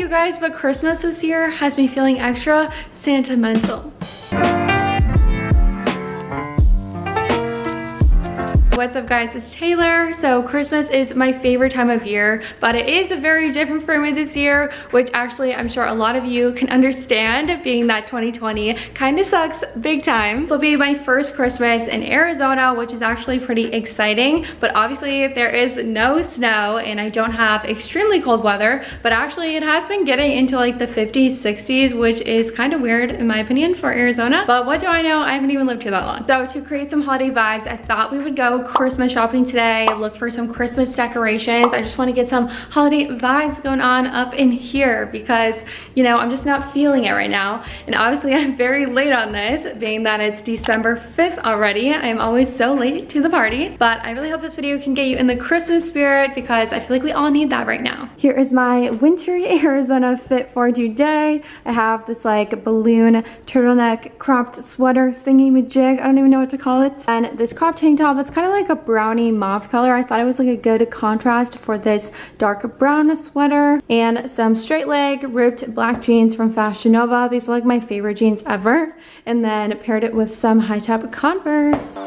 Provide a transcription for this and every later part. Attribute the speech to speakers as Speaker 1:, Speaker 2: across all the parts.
Speaker 1: you guys, but Christmas this year has me feeling extra sentimental. What's up guys, it's Taylor. So Christmas is my favorite time of year, but it is very different for me this year, which actually I'm sure a lot of you can understand, being that 2020 kind of sucks big time. This will be my first Christmas in Arizona, which is actually pretty exciting, but obviously there is no snow and I don't have extremely cold weather, but actually it has been getting into like the 50s, 60s, which is kind of weird in my opinion for Arizona, but what do I know? I haven't even lived here that long. So to create some holiday vibes, I thought we would go Christmas shopping today, look for some Christmas decorations. I just want to get some holiday vibes going on up in here because, you know, I'm just not feeling it right now. And obviously I'm very late on this, being that it's December 5th already. I am always so late to the party, but I really hope this video can get you in the Christmas spirit because I feel like we all need that right now. Here is my wintry Arizona fit for today. I have this like balloon turtleneck cropped sweater thingy majig. I don't even know what to call it. And this crop tank top that's kind of like a brownie mauve color. I thought it was like a good contrast for this dark brown sweater, and some straight leg ripped black jeans from Fashion Nova. These are like my favorite jeans ever, and then paired it with some high top Converse.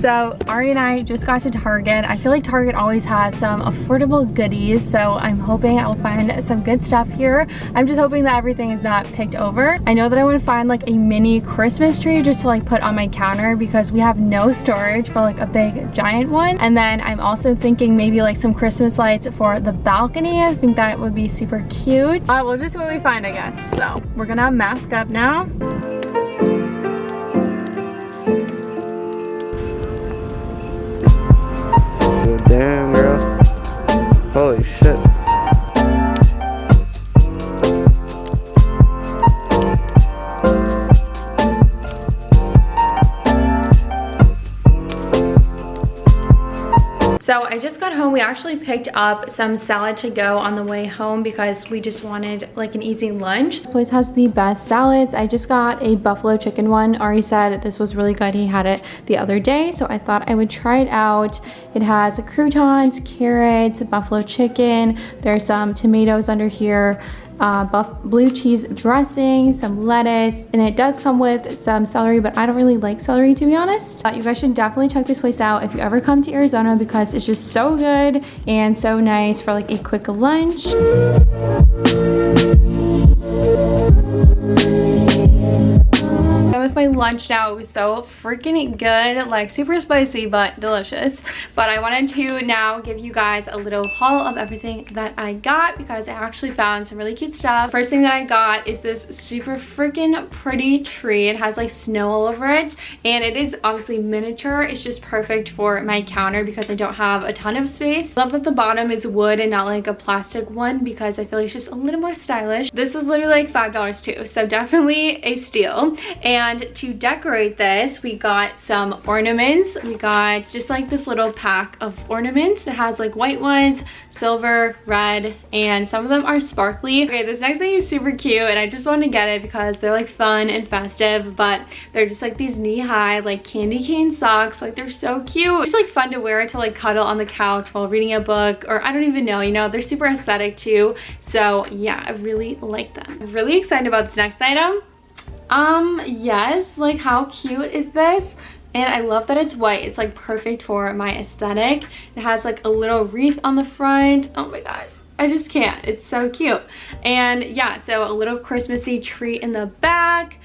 Speaker 1: So Ari and I just got to Target. I feel like Target always has some affordable goodies, so I'm hoping I'll find some good stuff here. I'm just hoping that everything is not picked over. I know that I want to find like a mini Christmas tree just to like put on my counter because we have no storage for like a big giant one. And then I'm also thinking maybe like some Christmas lights for the balcony. I think that would be super cute. We'll just see what we find, I guess. So we're gonna mask up now.
Speaker 2: Damn, girl. Holy shit.
Speaker 1: So I just got home. We actually picked up some salad to go on the way home because we just wanted like an easy lunch. This place has the best salads. I just got a buffalo chicken one. Ari said this was really good. He had it the other day, so I thought I would try it out. It has croutons, carrots, buffalo chicken. There's some tomatoes under here. Blue cheese dressing, some lettuce, and it does come with some celery, but I don't really like celery to be honest. You guys should definitely check this place out if you ever come to Arizona because it's just so good and so nice for like a quick lunch. With my lunch now, it was so freaking good, like super spicy but delicious. But I wanted to now give you guys a little haul of everything that I got because I actually found some really cute stuff. First thing that I got is this super freaking pretty tree. It has like snow all over it, and it is obviously miniature. It's just perfect for my counter because I don't have a ton of space. Love that the bottom is wood and not like a plastic one because I feel like it's just a little more stylish. This was literally like $5 too, so definitely a steal. And to decorate this, we got some ornaments. We got just like this little pack of ornaments that has like white ones, silver, red, and some of them are sparkly. Okay, this next thing is super cute and I just wanted to get it because they're like fun and festive, but they're just like these knee-high like candy cane socks. Like they're so cute. It's like fun to wear to like cuddle on the couch while reading a book, or I don't even know, you know, they're super aesthetic too. So yeah, I really like them. I'm really excited about this next item. Yes, like how cute is this? And I love that it's white. It's like perfect for my aesthetic. It has like a little wreath on the front. Oh my gosh, I just can't. It's so cute. And yeah, so a little Christmassy tree in the back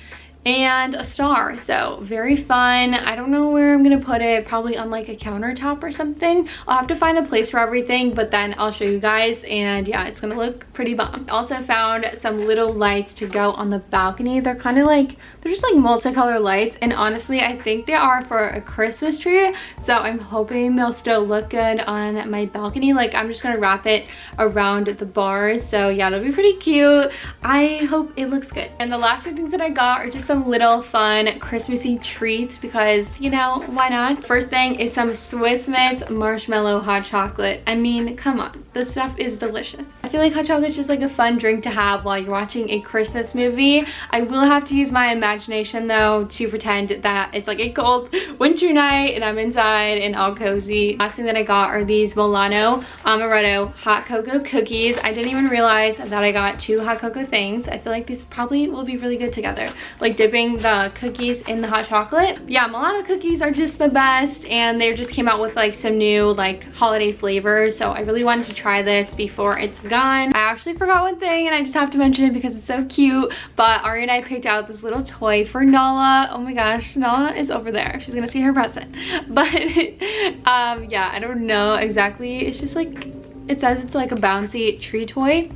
Speaker 1: and a star, so very fun. I don't know where I'm gonna put it, probably on like a countertop or something. I'll have to find a place for everything, but then I'll show you guys, and yeah, it's gonna look pretty bomb. I also found some little lights to go on the balcony. They're kind of like, they're just like multicolor lights, and honestly I think they are for a Christmas tree, so I'm hoping they'll still look good on my balcony. Like I'm just gonna wrap it around the bars, so yeah, it'll be pretty cute. I hope it looks good. And the last few things that I got are just some little fun Christmassy treats because, you know, why not? First thing is some Swiss Miss marshmallow hot chocolate. I mean, come on, this stuff is delicious. I feel like hot chocolate is just like a fun drink to have while you're watching a Christmas movie. I will have to use my imagination though to pretend that it's like a cold winter night and I'm inside and all cozy. Last thing that I got are these Milano Amaretto hot cocoa cookies. I didn't even realize that I got 2 hot cocoa things. I feel like these probably will be really good together, like dipping the cookies in the hot chocolate. But yeah, Milano cookies are just the best, and they just came out with like some new like holiday flavors, so I really wanted to try this before it's gone. I actually forgot one thing and I just have to mention it because it's so cute, but Ari and I picked out this little toy for Nala. Oh my gosh, Nala is over there. She's gonna see her present. But yeah, I don't know exactly. It's just like, it says it's like a bouncy tree toy.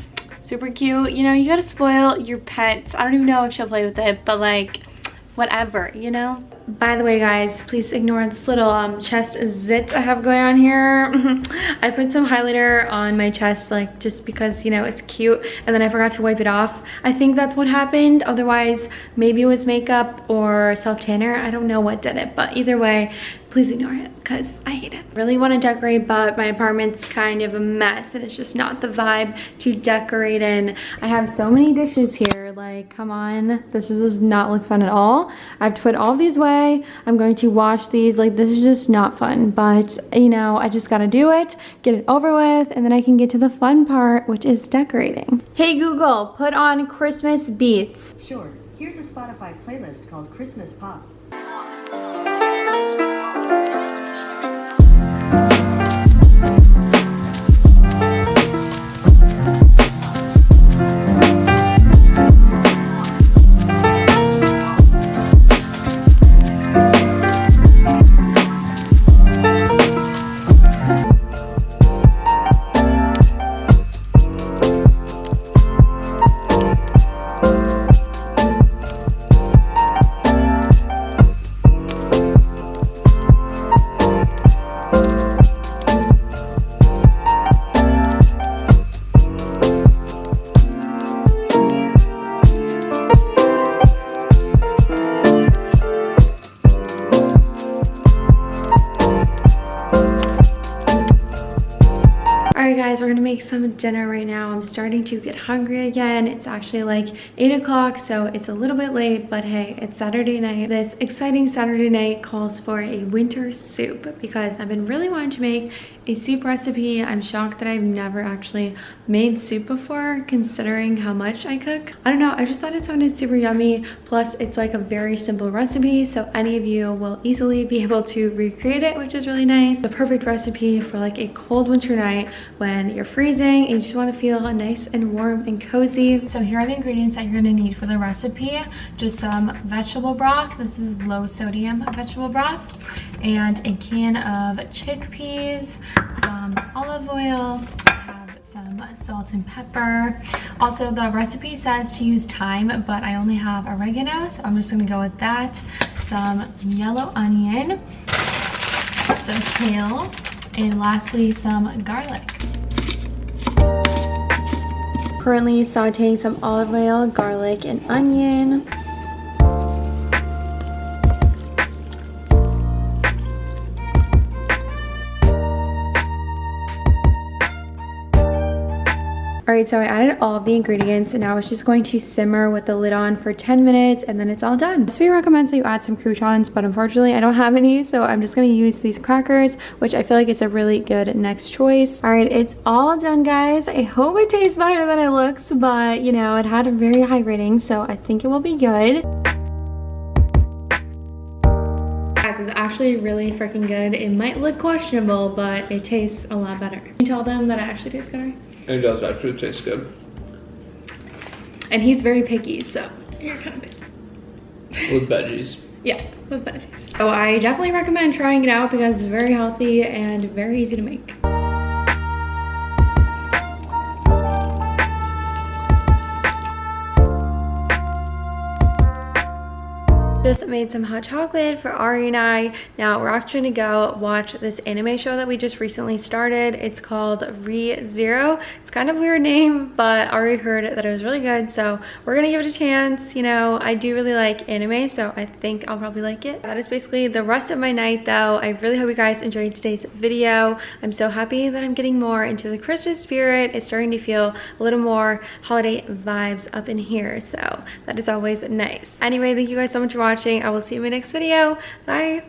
Speaker 1: Super cute. You know, you gotta spoil your pets. I don't even know if she'll play with it, but like, whatever, you know? By the way, guys, please ignore this little Chestzit I have going on here. I put some highlighter on my chest, like, just because, you know, it's cute, and then I forgot to wipe it off. I think that's what happened. Otherwise, maybe it was makeup or self-tanner. I don't know what did it, but either way, please ignore it because I hate it. Really want to decorate, but my apartment's kind of a mess and it's just not the vibe to decorate in. I have so many dishes here, like, come on, this does not look fun at all. I have to put all of these away. I'm going to wash these. Like, this is just not fun, but you know, I just gotta do it, get it over with, and then I can get to the fun part, which is decorating. Hey Google, put on Christmas beats.
Speaker 3: Sure. Here's a Spotify playlist called Christmas Pop.
Speaker 1: Guys, we're gonna make some dinner right now. I'm starting to get hungry again. It's actually like 8 o'clock, so it's a little bit late, but hey, it's Saturday night. This exciting Saturday night calls for a winter soup because I've been really wanting to make a soup recipe. I'm shocked that I've never actually made soup before, considering how much I cook. I don't know, I just thought it sounded super yummy. Plus, it's like a very simple recipe, so any of you will easily be able to recreate it, which is really nice. The perfect recipe for like a cold winter night when you're freezing and you just want to feel nice and warm and cozy. So here are the ingredients that you're going to need for the recipe. Just some vegetable broth. This is low sodium vegetable broth, and a can of chickpeas, some olive oil, some salt and pepper. Also, the recipe says to use thyme, but I only have oregano, so I'm just going to go with that. Some yellow onion, some kale, and lastly some garlic. Currently sauteing some olive oil, garlic, and onion. Alright, so I added all of the ingredients and now it's just going to simmer with the lid on for 10 minutes and then it's all done. Recipe recommends that you add some croutons, but unfortunately I don't have any, so I'm just going to use these crackers, which I feel like is a really good next choice. Alright, it's all done, guys. I hope it tastes better than it looks, but you know, it had a very high rating, so I think it will be good. It's actually really freaking good. It might look questionable, but it tastes a lot better. Can you tell them that it actually tastes good?
Speaker 2: It does actually taste good.
Speaker 1: And he's very picky, so you're kind of picky.
Speaker 2: With veggies.
Speaker 1: Yeah, with veggies. So I definitely recommend trying it out because it's very healthy and very easy to make. Just made some hot chocolate for Ari and I. Now we're actually gonna go watch this anime show that we just recently started. It's called Re:Zero. It's kind of a weird name, but Ari heard that it was really good, so we're gonna give it a chance. You know, I do really like anime, so I think I'll probably like it. That is basically the rest of my night though. I really hope you guys enjoyed today's video. I'm so happy that I'm getting more into the Christmas spirit. It's starting to feel a little more holiday vibes up in here, so that is always nice. Anyway, thank you guys so much for watching. I will see you in my next video. Bye.